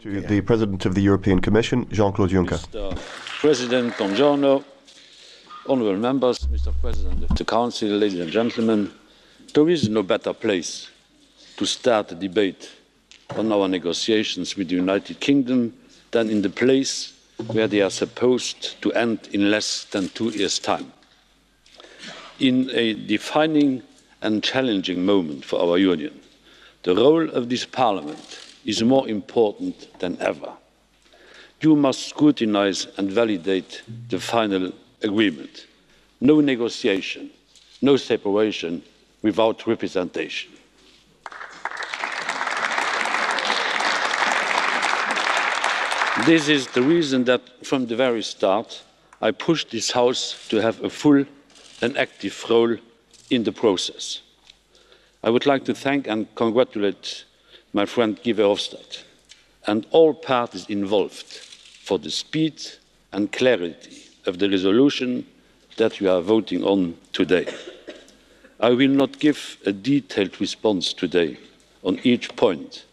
To the President of the European Commission, Jean-Claude Juncker. Mr. President, buongiorno, honourable members, Mr. President of the Council, ladies and gentlemen, there is no better place to start a debate on our negotiations with the United Kingdom than in the place where they are supposed to end in less than 2 years' time. In a defining and challenging moment for our Union, the role of this Parliament is more important than ever. You must scrutinise and validate the final agreement. No negotiation, no separation without representation. This is the reason that from the very start I pushed this House to have a full and active role in the process. I would like to thank and congratulate my friend Guy Verhofstadt and all parties involved for the speed and clarity of the resolution that we are voting on today. I will not give a detailed response today on each point,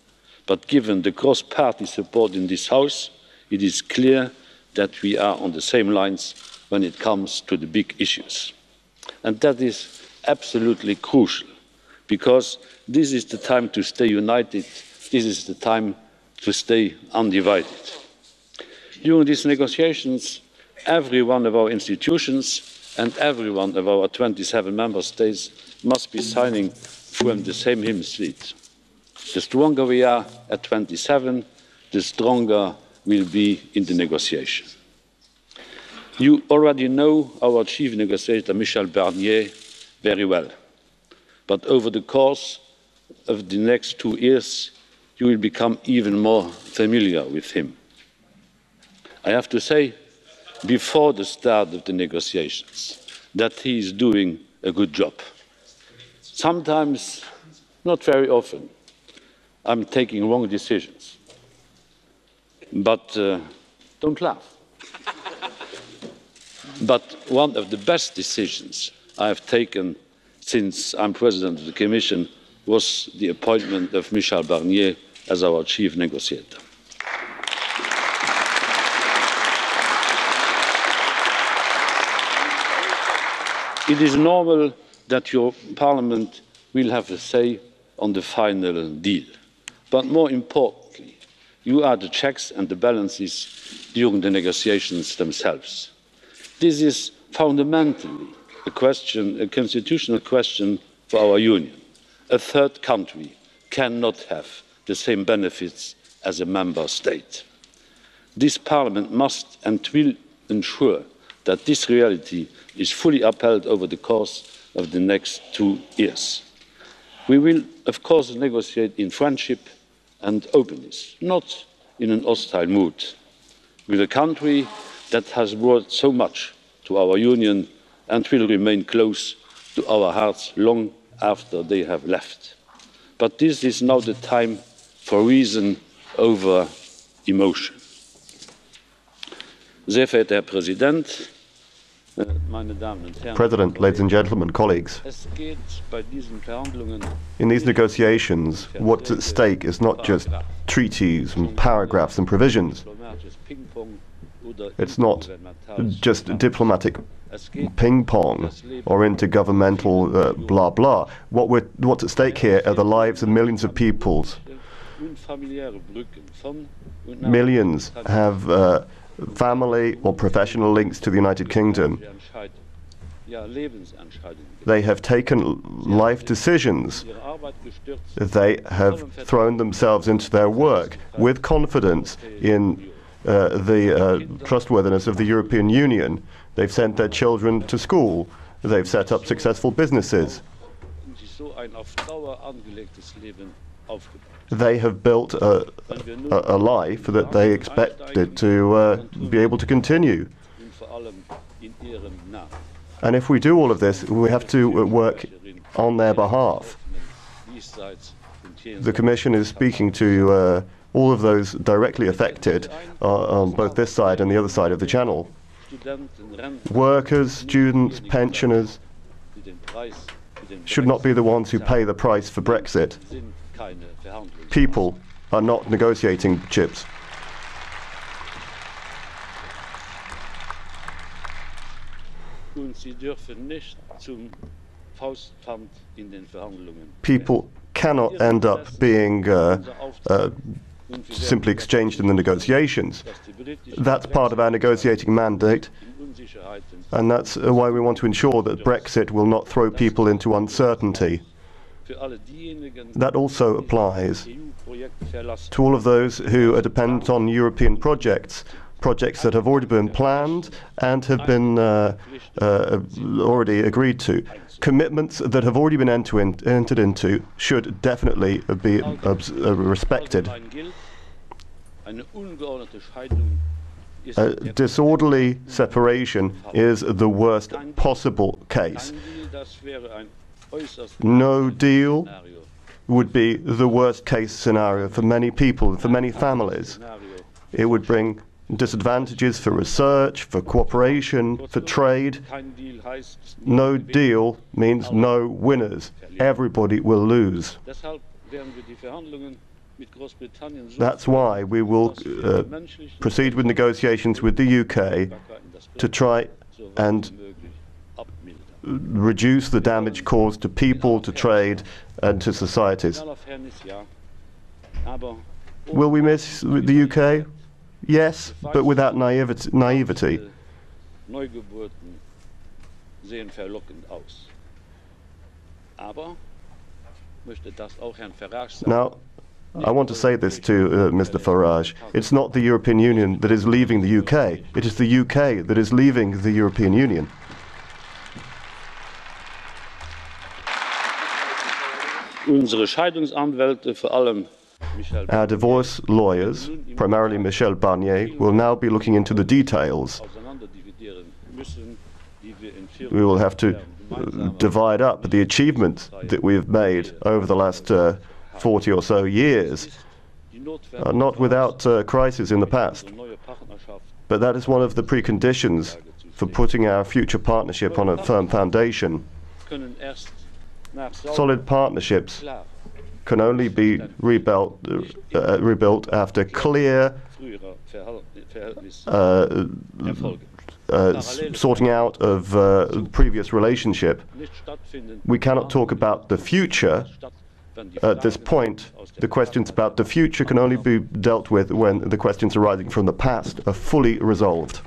but given the cross-party support in this House, it is clear that we are on the same lines when it comes to the big issues. And that is absolutely crucial, because this is the time to stay united, this is the time to stay undivided. During these negotiations, every one of our institutions and every one of our 27 member states must be signing from the same hymn sheet. The stronger we are at 27, the stronger we'll be in the negotiation. You already know our chief negotiator, Michel Barnier, very well. But over the course of the next 2 years, you will become even more familiar with him. I have to say, before the start of the negotiations, that he is doing a good job. Sometimes, not very often, I'm taking wrong decisions. But don't laugh. But one of the best decisions I have taken since I'm President of the Commission was the appointment of Michel Barnier as our chief negotiator. It is normal that your Parliament will have a say on the final deal. But more importantly, you are the checks and the balances during the negotiations themselves. This is fundamentally a constitutional question for our Union. A third country cannot have the same benefits as a member state. This Parliament must and will ensure that this reality is fully upheld over the course of the next 2 years. We will, of course, negotiate in friendship and openness, not in an hostile mood, with a country that has brought so much to our Union and will remain close to our hearts long after they have left. But this is now the time for reason over emotion. Sehr verehrter Herr Präsident, meine Damen und Herren. President, ladies and gentlemen, colleagues. Es geht bei diesen Verhandlungen In these negotiations, what's at stake is not just treaties and paragraphs and provisions. It's not just diplomatic ping-pong or intergovernmental blah blah. What's at stake here are the lives of millions of people. Millions have family or professional links to the United Kingdom. They have taken life decisions. They have thrown themselves into their work with confidence in the trustworthiness of the European Union. They've sent their children to school. They've set up successful businesses. They have built a life that they expected to be able to continue. And if we do all of this, we have to work on their behalf. The Commission is speaking to all of those directly affected on both this side and the other side of the Channel. Workers, students, pensioners should not be the ones who pay the price for Brexit. People are not negotiating chips. People cannot end up being simply exchanged in the negotiations. That's part of our negotiating mandate, and that's why we want to ensure that Brexit will not throw people into uncertainty. That also applies to all of those who are dependent on European projects that have already been planned and have been already agreed to. Commitments that have already been entered into should definitely be respected. A disorderly separation is the worst possible case. No deal would be the worst case scenario for many people, for many families. It would bring disadvantages for research, for cooperation, for trade. No deal means no winners. Everybody will lose. That's why we will proceed with negotiations with the UK to try and reduce the damage caused to people, to trade, and to societies. Will we miss the UK? Yes, but without naivety. Now, I want to say this to Mr. Farage. It's not the European Union that is leaving the UK. It is the UK that is leaving the European Union. Our divorce lawyers, primarily Michel Barnier, will now be looking into the details. We will have to divide up the achievements that we've made over the last 40 or so years, not without crisis in the past. But that is one of the preconditions for putting our future partnership on a firm foundation. Solid partnerships can only be rebuilt after clear sorting out of previous relationship. We cannot talk about the future at this point. The questions about the future can only be dealt with when the questions arising from the past are fully resolved.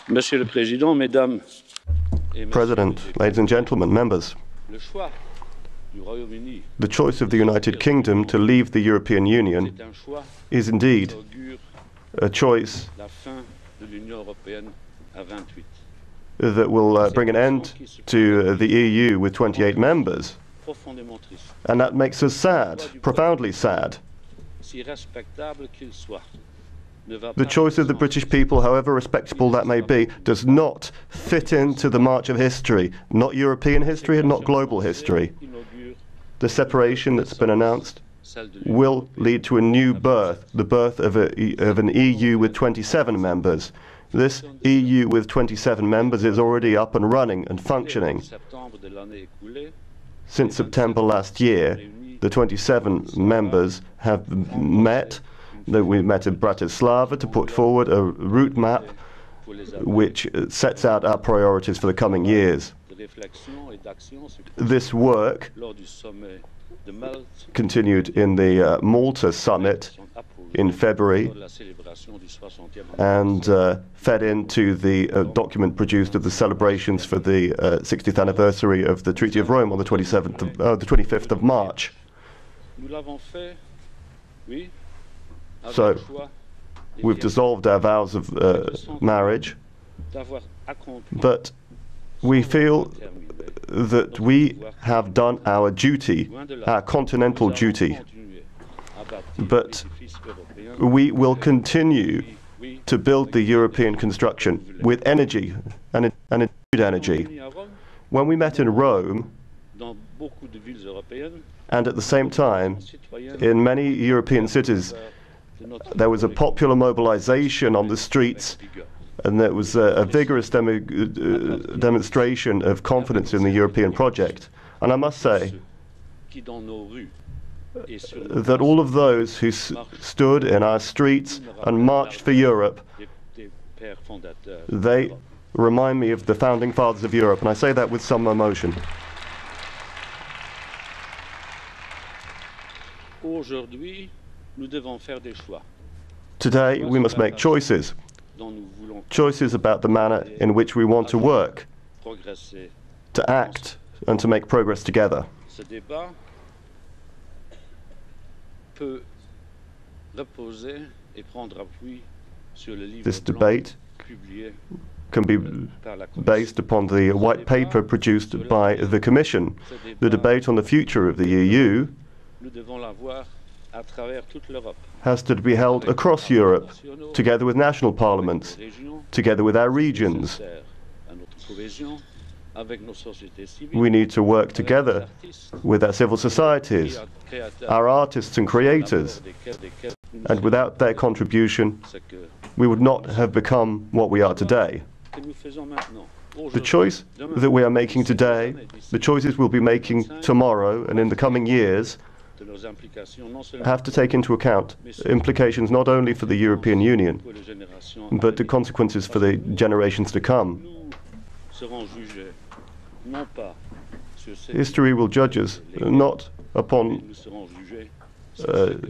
Monsieur le Président, Mesdames President, ladies and gentlemen, members, the choice of the United Kingdom to leave the European Union is indeed a choice that will bring an end to the EU with 28 members. And that makes us sad, profoundly sad. The choice of the British people, however respectable that may be, does not fit into the march of history, not European history and not global history. The separation that's been announced will lead to a new birth, the birth of an EU with 27 members. This EU with 27 members is already up and running and functioning. Since September last year, the 27 members have met. We met in Bratislava to put forward a route map which sets out our priorities for the coming years. This work continued in the Malta summit in February and fed into the document produced of the celebrations for the 60th anniversary of the Treaty of Rome on the 25th of March. So, we've dissolved our vows of marriage, but we feel that we have done our duty, our continental duty. But we will continue to build the European construction with energy and energy. When we met in Rome, and at the same time, in many European cities, there was a popular mobilization on the streets, and there was a vigorous demonstration of confidence in the European project. And I must say that all of those who stood in our streets and marched for Europe They remind me of the founding fathers of Europe, and I say that with some emotion. Today, we must make choices. Choices about the manner in which we want to work, to act, and to make progress together. This debate can be based upon the white paper produced by the Commission. The debate on the future of the EU has to be held across Europe, together with national parliaments, together with our regions. We need to work together with our civil societies, our artists and creators, and without their contribution, we would not have become what we are today. The choice that we are making today, the choices we'll be making tomorrow and in the coming years, have to take into account implications not only for the European Union, but the consequences for the generations to come. History will judge us not upon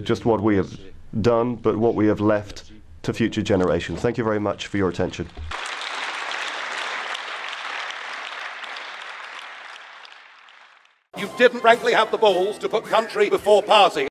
just what we have done, but what we have left to future generations. Thank you very much for your attention. You didn't frankly have the balls to put country before party.